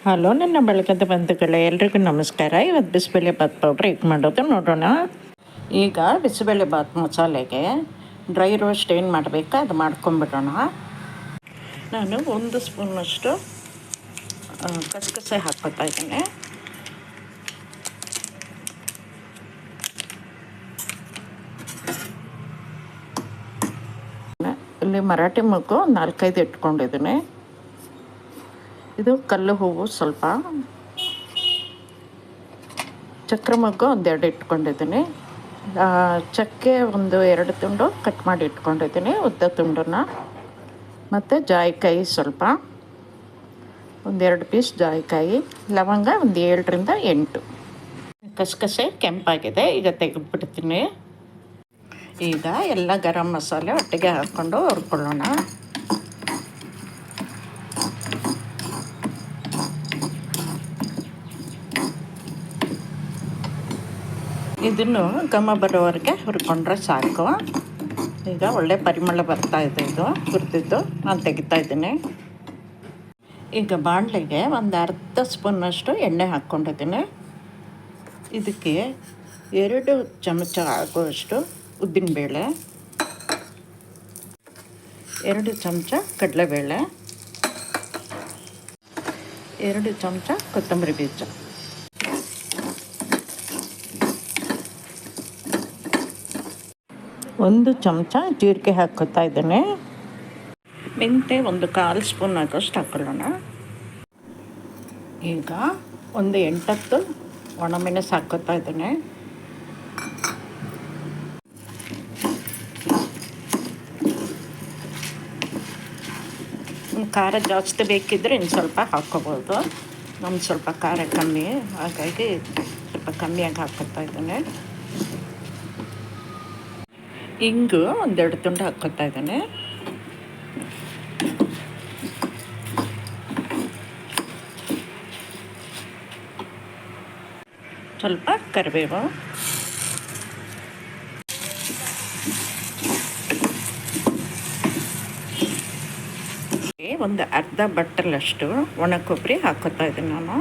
Hello ನನ್ನ ಬೆಳಕದ ಬಂಧುಗಳೇ, ಎಲ್ರಿಗೂ ನಮಸ್ಕಾರ. ಇವತ್ತು ಬಿಸಿಬೇಳೆ ಬಾತ್ ಪೌಡ್ರ್ ಹೇಗೆ ಮಾಡೋದು ನೋಡೋಣ. ಈಗ ಬಿಸಿಬೇಳೆ ಬಾತ್ ಮಸಾಲೆಗೆ ಡ್ರೈ ರೋಸ್ಟ್ ಏನು ಮಾಡಬೇಕಾ ಅದು ಮಾಡ್ಕೊಂಬಿಡೋಣ. ನಾನು 1 ಸ್ಪೂನಷ್ಟು ಕಸಕಸೆ ಹಾಕ್ಕೊತಾ ಇದ್ದೀನಿ. ಇಲ್ಲಿ ಮರಾಠಿ ಮೊಗ್ಗು 4-5 ಇಟ್ಕೊಂಡಿದ್ದೀನಿ. ಇದು ಕಲ್ಲು ಹೂವು ಸ್ವಲ್ಪ, ಚಕ್ರ ಮೊಗ್ಗು 1-2 ಇಟ್ಕೊಂಡಿದ್ದೀನಿ. ಚಕ್ಕೆ 1-2 ತುಂಡು ಕಟ್ ಮಾಡಿ ಇಟ್ಕೊಂಡಿದ್ದೀನಿ, ಉದ್ದ ತುಂಡನ್ನು. ಮತ್ತು ಜಾಯಿಕಾಯಿ ಸ್ವಲ್ಪ, 1-2 ಪೀಸ್ ಜಾಯಿಕಾಯಿ. ಲವಂಗ 7-8. ಕಸಕಸೆ ಕೆಂಪಾಗಿದೆ, ಈಗ ತೆಗೆದುಬಿಡ್ತೀನಿ. ಈಗ ಎಲ್ಲ ಗರಂ ಮಸಾಲೆ ಒಟ್ಟಿಗೆ ಹಾಕ್ಕೊಂಡು ಹುರ್ಕೊಳ್ಳೋಣ. ಇದನ್ನು ಘಮ ಬರೋವರೆಗೆ ಹುರ್ಕೊಂಡ್ರೆ ಸಾಕು. ಈಗ ಒಳ್ಳೆ ಪರಿಮಳ ಬರ್ತಾಯಿದೆ. ಇದು ಹುರಿದಿದ್ದು ನಾನು ತೆಗಿತಾ ಇದ್ದೀನಿ. ಈಗ ಬಾಣಲೆಗೆ 1/2 ಸ್ಪೂನಷ್ಟು ಎಣ್ಣೆ ಹಾಕ್ಕೊಂಡಿದ್ದೀನಿ. ಇದಕ್ಕೆ 2 ಚಮಚ ಆಗುವಷ್ಟು ಉದ್ದಿನಬೇಳೆ, 2 ಚಮಚ ಕಡಲೆಬೇಳೆ, 2 ಚಮಚ ಕೊತ್ತಂಬರಿ ಬೀಜ, 1 ಚಮಚ ಜೀರಿಗೆ ಹಾಕ್ಕೊತಾ ಇದ್ದೀನಿ. ಮೆಂತೆ 1/4 ಸ್ಪೂನ್ ಆಗೋಷ್ಟು ಹಾಕ್ಕೊಳ್ಳೋಣ. ಈಗ 8-10 ಒಣಮೆಣಸು ಹಾಕ್ಕೊತಾ ಇದ್ದೀನಿ. ಖಾರ ಜಾಸ್ತಿ ಬೇಕಿದ್ದರೆ ಇನ್ನು ಸ್ವಲ್ಪ ಹಾಕ್ಕೋಬೋದು. ನಮ್ಗೆ ಸ್ವಲ್ಪ ಖಾರ ಕಮ್ಮಿ, ಹಾಗಾಗಿ ಸ್ವಲ್ಪ ಕಮ್ಮಿಯಾಗಿ ಹಾಕ್ಕೊತಾ ಇದ್ದೀನಿ. ಇಂಗು 1-2 ತುಂಡು ಹಾಕ್ಕೊತಾ ಇದ್ದೀನಿ. ಸ್ವಲ್ಪ ಕರಿಬೇವು, ಒಂದು ಅರ್ಧ ಬಟ್ಟಲಷ್ಟು ಒಣ ಕೊಬ್ಬರಿ ಹಾಕ್ಕೊತಾ ಇದ್ದೀನಿ ನಾನು.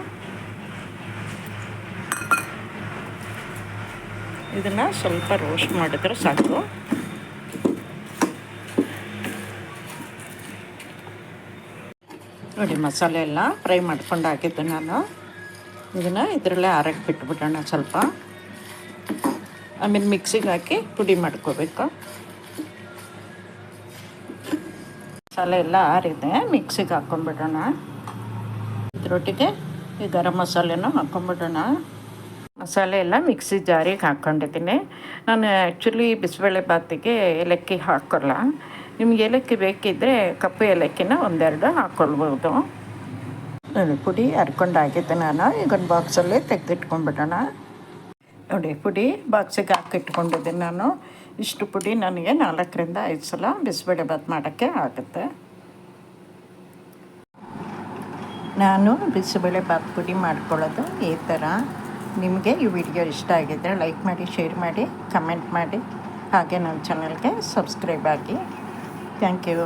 ಇದನ್ನು ಸ್ವಲ್ಪ ರೋಸ್ಟ್ ಮಾಡಿದ್ರೆ ಸಾಕು. ನೋಡಿ, ಮಸಾಲೆ ಎಲ್ಲ ಫ್ರೈ ಮಾಡ್ಕೊಂಡು ಹಾಕಿದ್ದೆ ನಾನು. ಇದನ್ನು ಇದರಲ್ಲೇ ಆರಕ್ಕೆ ಬಿಟ್ಬಿಡೋಣ ಸ್ವಲ್ಪ. ಆಮೇಲೆ ಮಿಕ್ಸಿಗೆ ಹಾಕಿ ಪುಡಿ ಮಾಡ್ಕೋಬೇಕು. ಮಸಾಲೆ ಎಲ್ಲ ಆರಿದೆ, ಮಿಕ್ಸಿಗೆ ಹಾಕ್ಕೊಂಬಿಡೋಣ. ಇದರೊಟ್ಟಿಗೆ ಈ ಗರಂ ಮಸಾಲೆನೂ ಹಾಕ್ಕೊಂಬಿಡೋಣ. ಮಸಾಲೆ ಎಲ್ಲ ಮಿಕ್ಸಿ ಜಾರಿಗೆ ಹಾಕ್ಕೊಂಡಿದ್ದೀನಿ. ನಾನು ಆ್ಯಕ್ಚುಲಿ ಬಿಸಿಬೇಳೆ ಬಾತಿಗೆ ಏಲಕ್ಕಿ ಹಾಕೋಲ್ಲ. ನಿಮ್ಗೆ ಏಲಕ್ಕಿ ಬೇಕಿದ್ದರೆ ಕಪ್ಪು ಏಲಕ್ಕಿನ 1-2 ಹಾಕ್ಕೊಳ್ಬೋದು. ಪುಡಿ ಹರ್ಕೊಂಡಾಗಿದ್ದೆ ನಾನು. ಈಗ ಒಂದು ಬಾಕ್ಸಲ್ಲಿ ತೆಗೆದಿಟ್ಕೊಂಡ್ಬಿಡೋಣ. ನೋಡಿ, ಪುಡಿ ಬಾಕ್ಸಿಗೆ ಹಾಕಿಟ್ಕೊಂಡಿದ್ದೀನಿ ನಾನು. ಇಷ್ಟು ಪುಡಿ ನನಗೆ 4-5 ಸಲ ಬಿಸಿಬೇಳೆ ಬಾತ್ ಮಾಡೋಕ್ಕೆ ಆಗುತ್ತೆ. ನಾನು ಬಿಸಿಬೇಳೆ ಬಾತ್ ಪುಡಿ ಮಾಡ್ಕೊಳ್ಳೋದು ಈ ಥರ. ನಿಮಗೆ ಈ ವಿಡಿಯೋ ಇಷ್ಟ ಆಗಿದ್ದರೆ ಲೈಕ್ ಮಾಡಿ, ಶೇರ್ ಮಾಡಿ, ಕಮೆಂಟ್ ಮಾಡಿ. ಹಾಗೆ ನನ್ನ ಚಾನಲ್ಗೆ ಸಬ್ಸ್ಕ್ರೈಬ್ ಆಗಿ. Thank you.